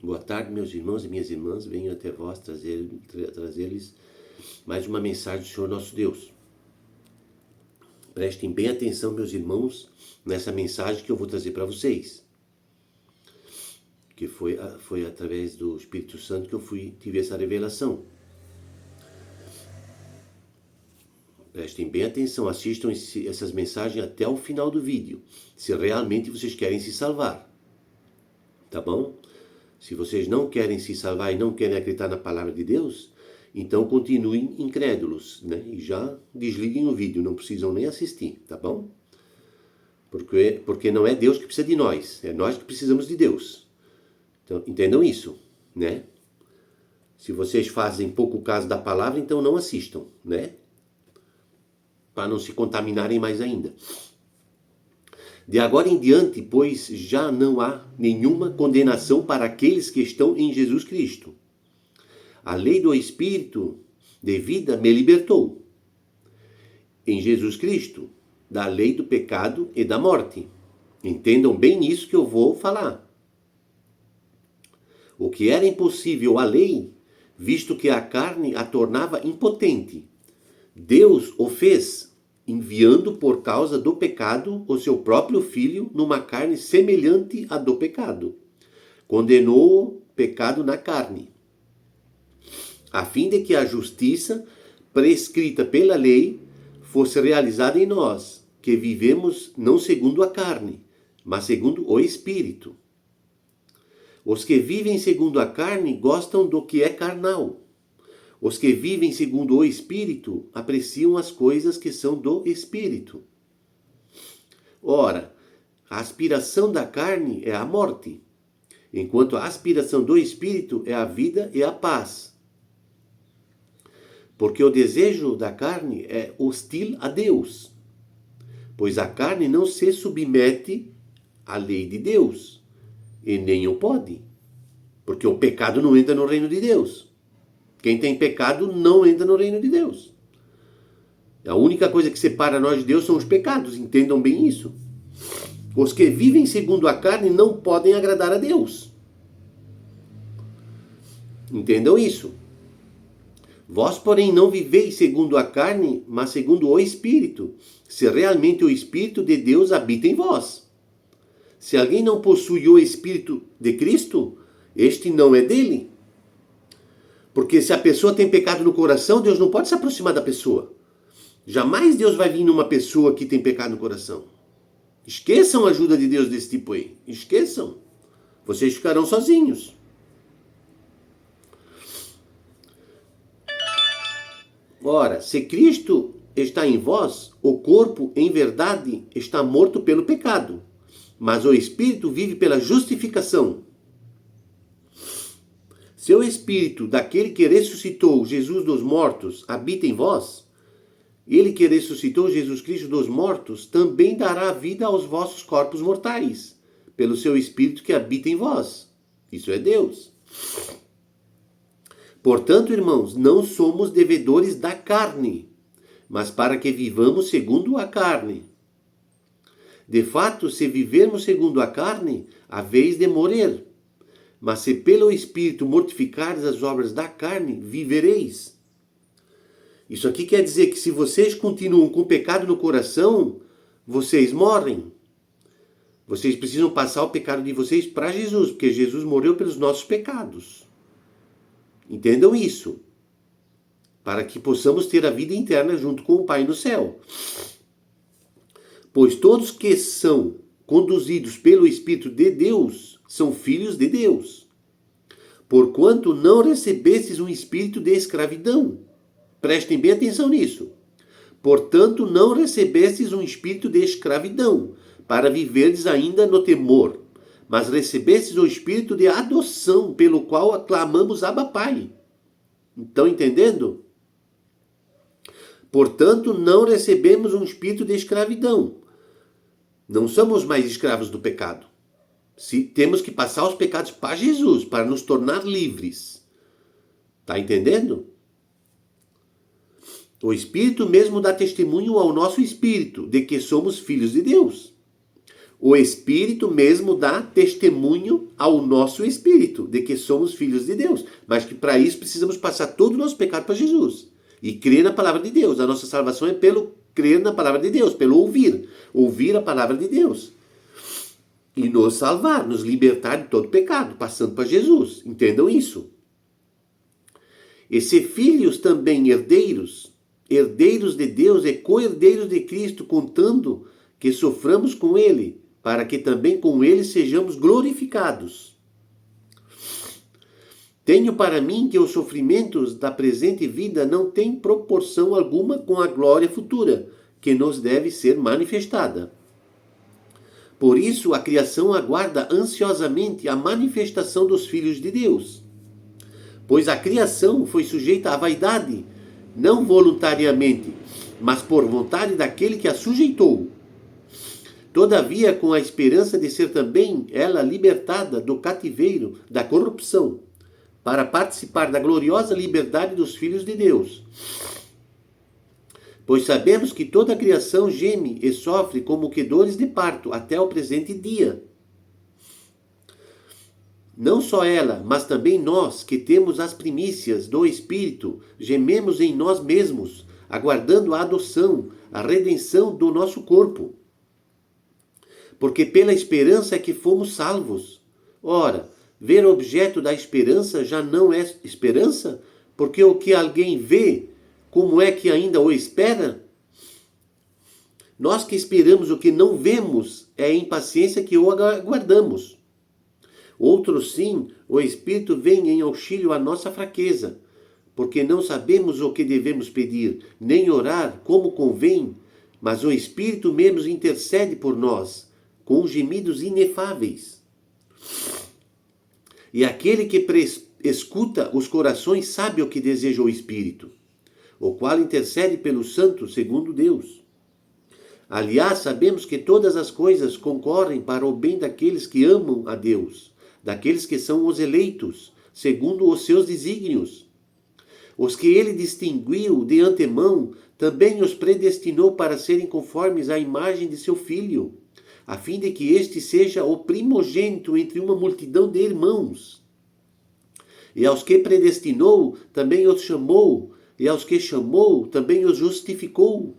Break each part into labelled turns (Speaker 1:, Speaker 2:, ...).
Speaker 1: Boa tarde, meus irmãos e minhas irmãs. Venho até vós trazer-lhes mais uma mensagem do Senhor nosso Deus. Prestem bem atenção, meus irmãos, nessa mensagem que eu vou trazer para vocês. Que foi através do Espírito Santo que eu tive essa revelação. Prestem bem atenção, assistam essas mensagens até o final do vídeo, se realmente vocês querem se salvar. Tá bom? Se vocês não querem se salvar e não querem acreditar na palavra de Deus, então continuem incrédulos, né? E já desliguem o vídeo, não precisam nem assistir, tá bom? Porque não é Deus que precisa de nós, é nós que precisamos de Deus. Então, entendam isso, né? Se vocês fazem pouco caso da palavra, então não assistam, né? Para não se contaminarem mais ainda. De agora em diante, pois, já não há nenhuma condenação para aqueles que estão em Jesus Cristo. A lei do Espírito de vida me libertou. Em Jesus Cristo, da lei do pecado e da morte. Entendam bem nisso que eu vou falar. O que era impossível à lei, visto que a carne a tornava impotente, Deus o fez, enviando por causa do pecado o seu próprio Filho numa carne semelhante à do pecado. Condenou o pecado na carne, a fim de que a justiça prescrita pela lei fosse realizada em nós, que vivemos não segundo a carne, mas segundo o Espírito. Os que vivem segundo a carne gostam do que é carnal. Os que vivem segundo o Espírito apreciam as coisas que são do Espírito. Ora, a aspiração da carne é a morte, enquanto a aspiração do Espírito é a vida e a paz. Porque o desejo da carne é hostil a Deus, pois a carne não se submete à lei de Deus, e nem o pode, porque o pecado não entra no reino de Deus. Quem tem pecado não entra no reino de Deus. A única coisa que separa nós de Deus são os pecados, entendam bem isso. Os que vivem segundo a carne não podem agradar a Deus. Entendam isso. Vós, porém, não viveis segundo a carne, mas segundo o Espírito, se realmente o Espírito de Deus habita em vós. Se alguém não possui o Espírito de Cristo, este não é dele. Porque se a pessoa tem pecado no coração, Deus não pode se aproximar da pessoa. Jamais Deus vai vir numa pessoa que tem pecado no coração. Esqueçam a ajuda de Deus desse tipo aí. Esqueçam. Vocês ficarão sozinhos. Ora, se Cristo está em vós, o corpo, em verdade, está morto pelo pecado, mas o Espírito vive pela justificação. Se o Espírito daquele que ressuscitou Jesus dos mortos habita em vós, ele que ressuscitou Jesus Cristo dos mortos também dará vida aos vossos corpos mortais, pelo seu Espírito que habita em vós. Isso é Deus. Portanto, irmãos, não somos devedores da carne, mas para que vivamos segundo a carne. De fato, se vivermos segundo a carne, haveis de morrer. Mas se pelo Espírito mortificardes as obras da carne, vivereis. Isso aqui quer dizer que se vocês continuam com pecado no coração, vocês morrem. Vocês precisam passar o pecado de vocês para Jesus, porque Jesus morreu pelos nossos pecados. Entendam isso. Para que possamos ter a vida eterna junto com o Pai no céu. Pois todos que são conduzidos pelo Espírito de Deus são filhos de Deus. Porquanto não recebestes um espírito de escravidão. Prestem bem atenção nisso. Portanto, não recebestes um espírito de escravidão, para viverdes ainda no temor, mas recebestes o espírito de adoção, pelo qual aclamamos Abba Pai. Estão entendendo? Portanto, não recebemos um espírito de escravidão. Não somos mais escravos do pecado. Se temos que passar os pecados para Jesus, para nos tornar livres. Está entendendo? O Espírito mesmo dá testemunho ao nosso espírito de que somos filhos de Deus. O Espírito mesmo dá testemunho ao nosso espírito de que somos filhos de Deus. Mas que para isso precisamos passar todo o nosso pecado para Jesus. E crer na palavra de Deus. A nossa salvação é pelo crer na palavra de Deus, pelo ouvir. Ouvir a palavra de Deus. E nos salvar, nos libertar de todo pecado, passando para Jesus. Entendam isso. E ser filhos também herdeiros, herdeiros de Deus e co-herdeiros de Cristo, contando que soframos com Ele, para que também com Ele sejamos glorificados. Tenho para mim que os sofrimentos da presente vida não têm proporção alguma com a glória futura, que nos deve ser manifestada. Por isso, a criação aguarda ansiosamente a manifestação dos filhos de Deus. Pois a criação foi sujeita à vaidade, não voluntariamente, mas por vontade daquele que a sujeitou. Todavia, com a esperança de ser também ela libertada do cativeiro da corrupção, para participar da gloriosa liberdade dos filhos de Deus. Pois sabemos que toda a criação geme e sofre como que dores de parto até o presente dia. Não só ela, mas também nós, que temos as primícias do Espírito, gememos em nós mesmos, aguardando a adoção, a redenção do nosso corpo. Porque pela esperança é que fomos salvos. Ora, ver objeto da esperança já não é esperança? Porque o que alguém vê, como é que ainda o espera? Nós que esperamos o que não vemos, é a impaciência que o aguardamos. Outros sim, o Espírito vem em auxílio à nossa fraqueza, porque não sabemos o que devemos pedir, nem orar como convém, mas o Espírito mesmo intercede por nós, com gemidos inefáveis. E aquele que escuta os corações sabe o que deseja o Espírito, o qual intercede pelos santos segundo Deus. Aliás, sabemos que todas as coisas concorrem para o bem daqueles que amam a Deus, daqueles que são os eleitos, segundo os seus desígnios. Os que ele distinguiu de antemão, também os predestinou para serem conformes à imagem de seu Filho, a fim de que este seja o primogênito entre uma multidão de irmãos. E aos que predestinou, também os chamou, e aos que chamou, também os justificou,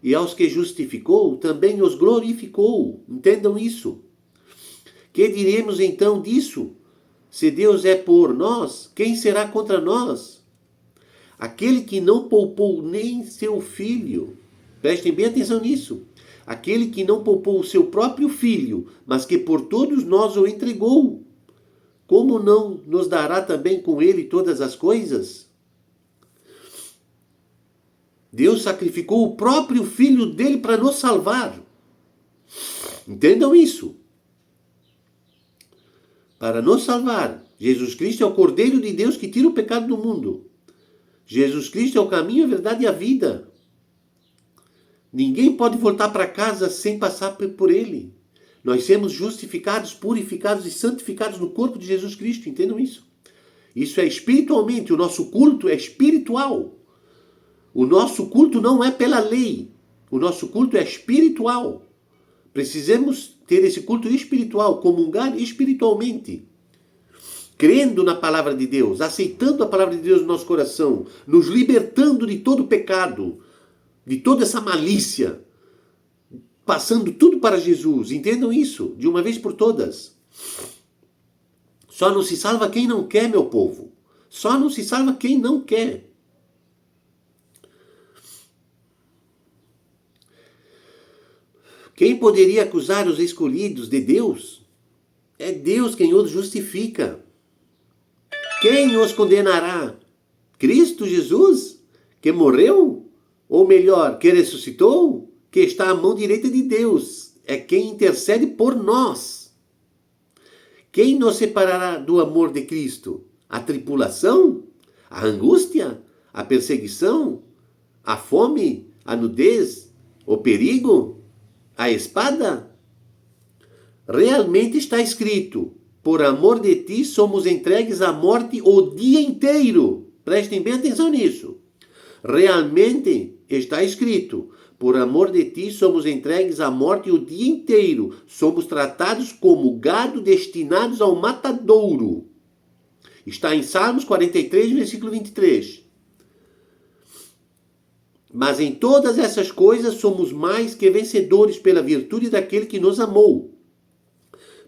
Speaker 1: e aos que justificou, também os glorificou. Entendam isso. Que diremos então disso? Se Deus é por nós, quem será contra nós? Aquele que não poupou nem seu filho. Prestem bem atenção nisso. Aquele que não poupou o seu próprio filho, mas que por todos nós o entregou. Como não nos dará também com ele todas as coisas? Deus sacrificou o próprio filho dele para nos salvar. Entendam isso. Para nos salvar. Jesus Cristo é o Cordeiro de Deus que tira o pecado do mundo. Jesus Cristo é o caminho, a verdade e a vida. Ninguém pode voltar para casa sem passar por ele. Nós somos justificados, purificados e santificados no corpo de Jesus Cristo. Entendam isso? Isso é espiritualmente. O nosso culto é espiritual. O nosso culto não é pela lei. O nosso culto é espiritual. Precisamos ter esse culto espiritual, comungar espiritualmente. Crendo na palavra de Deus, aceitando a palavra de Deus no nosso coração, nos libertando de todo pecado, de toda essa malícia, passando tudo para Jesus. Entendam isso, de uma vez por todas. Só não se salva quem não quer, meu povo. Só não se salva quem não quer. Quem poderia acusar os escolhidos de Deus? É Deus quem os justifica. Quem os condenará? Cristo Jesus, que morreu? Ou melhor, que ressuscitou? Que está à mão direita de Deus. É quem intercede por nós. Quem nos separará do amor de Cristo? A tribulação? A angústia? A perseguição? A fome? A nudez? O perigo? A espada? Realmente está escrito: por amor de ti somos entregues à morte o dia inteiro. Prestem bem atenção nisso. Realmente está escrito: Por amor de ti, somos entregues à morte o dia inteiro. Somos tratados como gado destinados ao matadouro. Está em Salmos 43, versículo 23. Mas em todas essas coisas somos mais que vencedores pela virtude daquele que nos amou.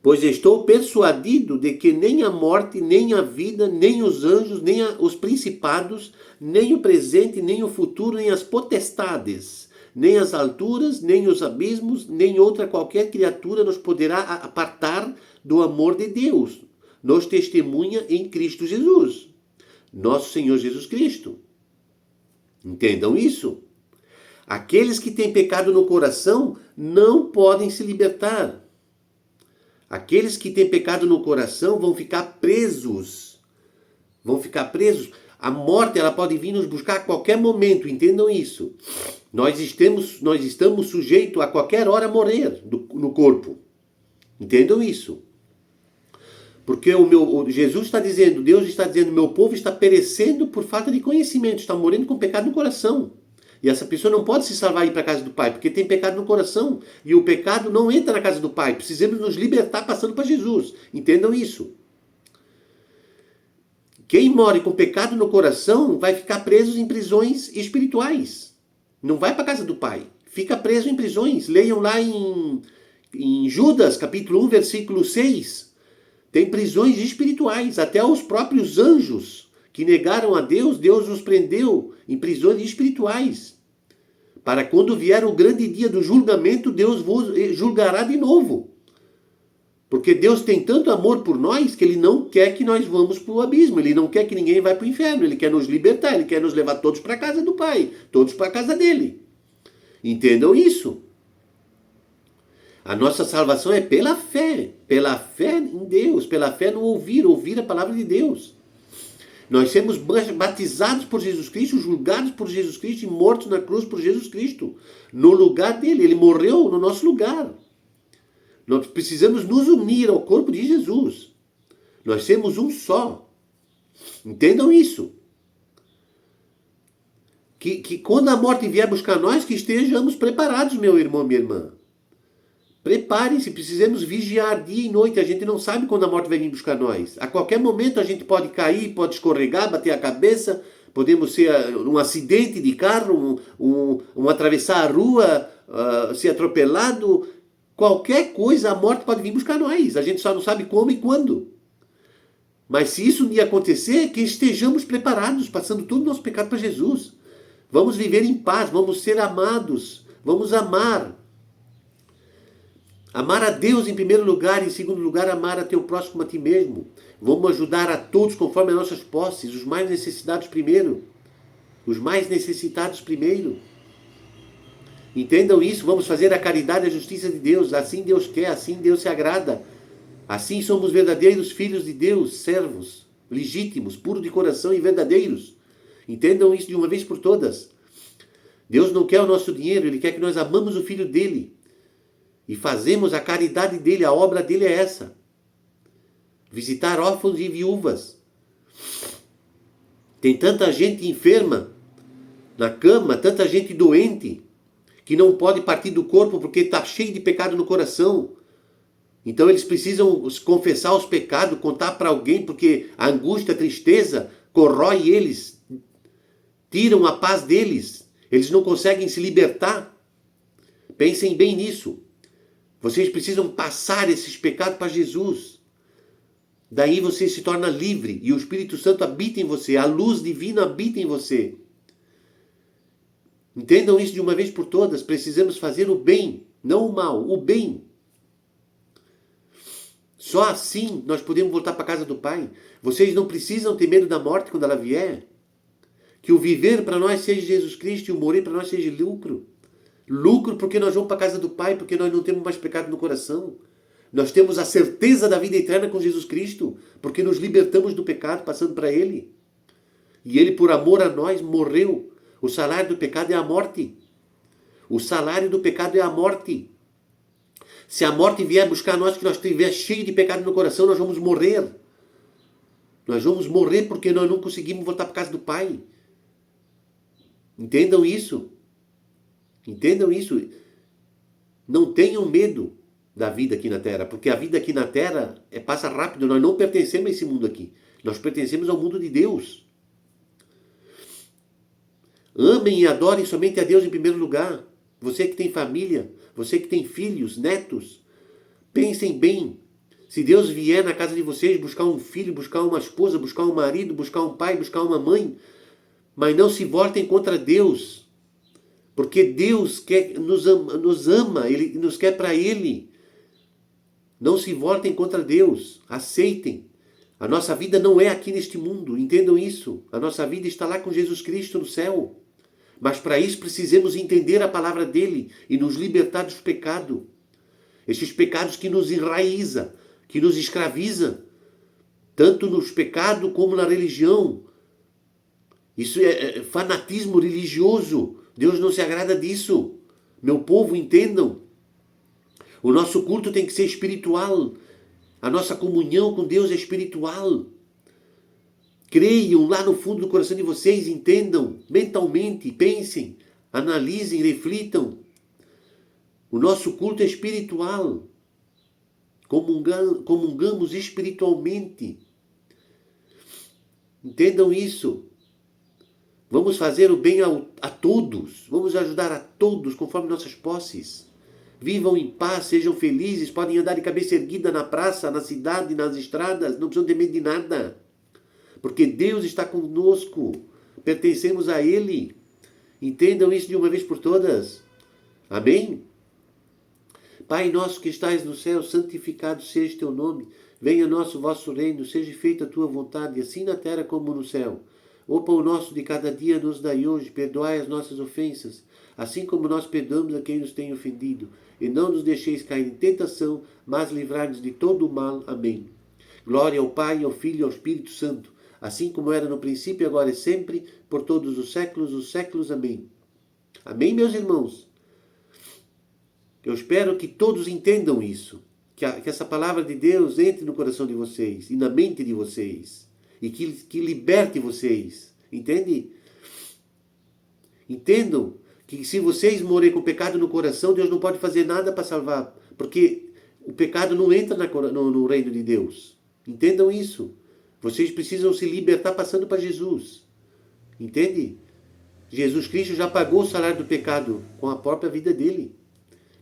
Speaker 1: Pois estou persuadido de que nem a morte, nem a vida, nem os anjos, nem os principados, nem o presente, nem o futuro, nem as potestades, nem as alturas, nem os abismos, nem outra qualquer criatura nos poderá apartar do amor de Deus. Nos testemunha em Cristo Jesus, nosso Senhor Jesus Cristo. Entendam isso. Aqueles que têm pecado no coração não podem se libertar. Aqueles que têm pecado no coração vão ficar presos. Vão ficar presos. A morte, ela pode vir nos buscar a qualquer momento, entendam isso. Nós estamos sujeitos a qualquer hora a morrer no corpo. Entendam isso. Porque Jesus está dizendo, Deus está dizendo, meu povo está perecendo por falta de conhecimento, está morrendo com pecado no coração. E essa pessoa não pode se salvar e ir para a casa do Pai, porque tem pecado no coração. E o pecado não entra na casa do Pai. Precisamos nos libertar passando para Jesus. Entendam isso. Quem morre com pecado no coração vai ficar preso em prisões espirituais. Não vai para a casa do Pai. Fica preso em prisões. Leiam lá em Judas, capítulo 1, versículo 6. Tem prisões espirituais. Até os próprios anjos que negaram a Deus, Deus os prendeu em prisões espirituais. Para quando vier o grande dia do julgamento, Deus vos julgará de novo. Porque Deus tem tanto amor por nós que Ele não quer que nós vamos para o abismo. Ele não quer que ninguém vá para o inferno. Ele quer nos libertar. Ele quer nos levar todos para a casa do Pai. Todos para a casa dele. Entendam isso. A nossa salvação é pela fé. Pela fé em Deus. Pela fé no ouvir a palavra de Deus. Nós somos batizados por Jesus Cristo, julgados por Jesus Cristo e mortos na cruz por Jesus Cristo. No lugar dele. Ele morreu no nosso lugar. Nós precisamos nos unir ao corpo de Jesus. Nós somos um só. Entendam isso. Que quando a morte vier buscar nós, que estejamos preparados, meu irmão, minha irmã. Preparem-se, precisamos vigiar dia e noite. A gente não sabe quando a morte vai vir buscar nós. A qualquer momento a gente pode cair, pode escorregar, bater a cabeça. Podemos ser um acidente de carro, um atravessar a rua, ser atropelado. Qualquer coisa, a morte pode vir buscar nós. A gente só não sabe como e quando. Mas se isso um dia acontecer, que estejamos preparados, passando todo o nosso pecado para Jesus. Vamos viver em paz, vamos ser amados, vamos amar. Amar a Deus em primeiro lugar, em segundo lugar, amar a teu próximo como a ti mesmo. Vamos ajudar a todos conforme as nossas posses, os mais necessitados primeiro. Os mais necessitados primeiro. Entendam isso, vamos fazer a caridade e a justiça de Deus. Assim Deus quer, assim Deus se agrada. Assim somos verdadeiros filhos de Deus, servos, legítimos, puros de coração e verdadeiros. Entendam isso de uma vez por todas. Deus não quer o nosso dinheiro, Ele quer que nós amamos o Filho dEle. E fazemos a caridade dEle, a obra dEle é essa. Visitar órfãos e viúvas. Tem tanta gente enferma na cama, tanta gente doente, que não pode partir do corpo porque está cheio de pecado no coração. Então eles precisam confessar os pecados, contar para alguém, porque a angústia, a tristeza corrói eles, tiram a paz deles. Eles não conseguem se libertar. Pensem bem nisso. Vocês precisam passar esses pecados para Jesus. Daí você se torna livre e o Espírito Santo habita em você, a luz divina habita em você. Entendam isso de uma vez por todas. Precisamos fazer o bem, não o mal, o bem. Só assim nós podemos voltar para a casa do Pai. Vocês não precisam ter medo da morte quando ela vier. Que o viver para nós seja Jesus Cristo e o morrer para nós seja lucro. Lucro porque nós vamos para a casa do Pai, porque nós não temos mais pecado no coração. Nós temos a certeza da vida eterna com Jesus Cristo, porque nos libertamos do pecado passando para Ele. E Ele, por amor a nós, morreu. O salário do pecado é a morte. O salário do pecado é a morte. Se a morte vier buscar nós, que nós estiver cheio de pecado no coração, nós vamos morrer. Nós vamos morrer porque nós não conseguimos voltar para a casa do Pai. Entendam isso. Entendam isso. Não tenham medo da vida aqui na Terra, porque a vida aqui na Terra passa rápido. Nós não pertencemos a esse mundo aqui. Nós pertencemos ao mundo de Deus. Amem e adorem somente a Deus em primeiro lugar. Você que tem família, você que tem filhos, netos, pensem bem. Se Deus vier na casa de vocês buscar um filho, buscar uma esposa, buscar um marido, buscar um pai, buscar uma mãe, mas não se voltem contra Deus, porque Deus nos ama, Ele nos quer para Ele. Não se voltem contra Deus, aceitem. A nossa vida não é aqui neste mundo, entendam isso. A nossa vida está lá com Jesus Cristo no céu. Mas para isso precisamos entender a palavra dele e nos libertar dos pecados. Esses pecados que nos enraiza, que nos escraviza, tanto nos pecados como na religião. Isso é fanatismo religioso. Deus não se agrada disso. Meu povo, entendam. O nosso culto tem que ser espiritual. A nossa comunhão com Deus é espiritual. Creiam lá no fundo do coração de vocês, entendam mentalmente, pensem, analisem, reflitam. O nosso culto é espiritual. Comungamos espiritualmente. Entendam isso. Vamos fazer o bem a todos. Vamos ajudar a todos conforme nossas posses. Vivam em paz, sejam felizes, podem andar de cabeça erguida na praça, na cidade, nas estradas, não precisam ter medo de nada. Porque Deus está conosco, pertencemos a Ele. Entendam isso de uma vez por todas. Amém? Pai nosso que estais no céu, santificado seja teu nome. Venha a nosso vosso reino, seja feita a tua vontade, assim na terra como no céu. O pão nosso de cada dia nos dai hoje, perdoai as nossas ofensas, assim como nós perdoamos a quem nos tem ofendido. E não nos deixeis cair em tentação, mas livrai-nos de todo o mal. Amém. Glória ao Pai, ao Filho e ao Espírito Santo, assim como era no princípio, agora e sempre, por todos os séculos. Amém. Amém, meus irmãos? Eu espero que todos entendam isso, que essa palavra de Deus entre no coração de vocês e na mente de vocês, e que liberte vocês, entende? Entendam que se vocês morrerem com pecado no coração, Deus não pode fazer nada para salvar, porque o pecado não entra no reino de Deus. Entendam isso. Vocês precisam se libertar passando para Jesus. Entende? Jesus Cristo já pagou o salário do pecado com a própria vida dele.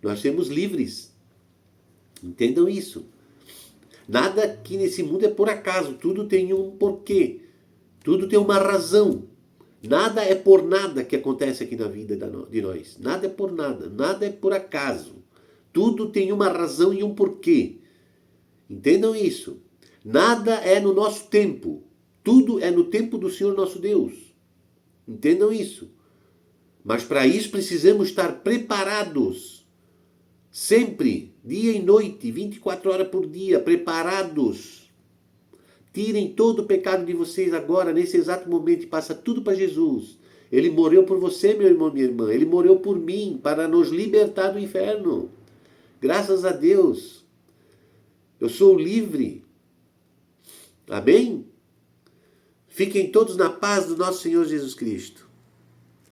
Speaker 1: Nós somos livres. Entendam isso. Nada aqui nesse mundo é por acaso. Tudo tem um porquê. Tudo tem uma razão. Nada é por nada que acontece aqui na vida de nós. Nada é por nada. Nada é por acaso. Tudo tem uma razão e um porquê. Entendam isso. Nada é no nosso tempo. Tudo é no tempo do Senhor nosso Deus. Entendam isso. Mas para isso precisamos estar preparados. Sempre, dia e noite, 24 horas por dia, preparados. Tirem todo o pecado de vocês agora, nesse exato momento, e passa tudo para Jesus. Ele morreu por você, meu irmão, minha irmã. Ele morreu por mim, para nos libertar do inferno. Graças a Deus. Eu sou livre. Amém? Fiquem todos na paz do nosso Senhor Jesus Cristo.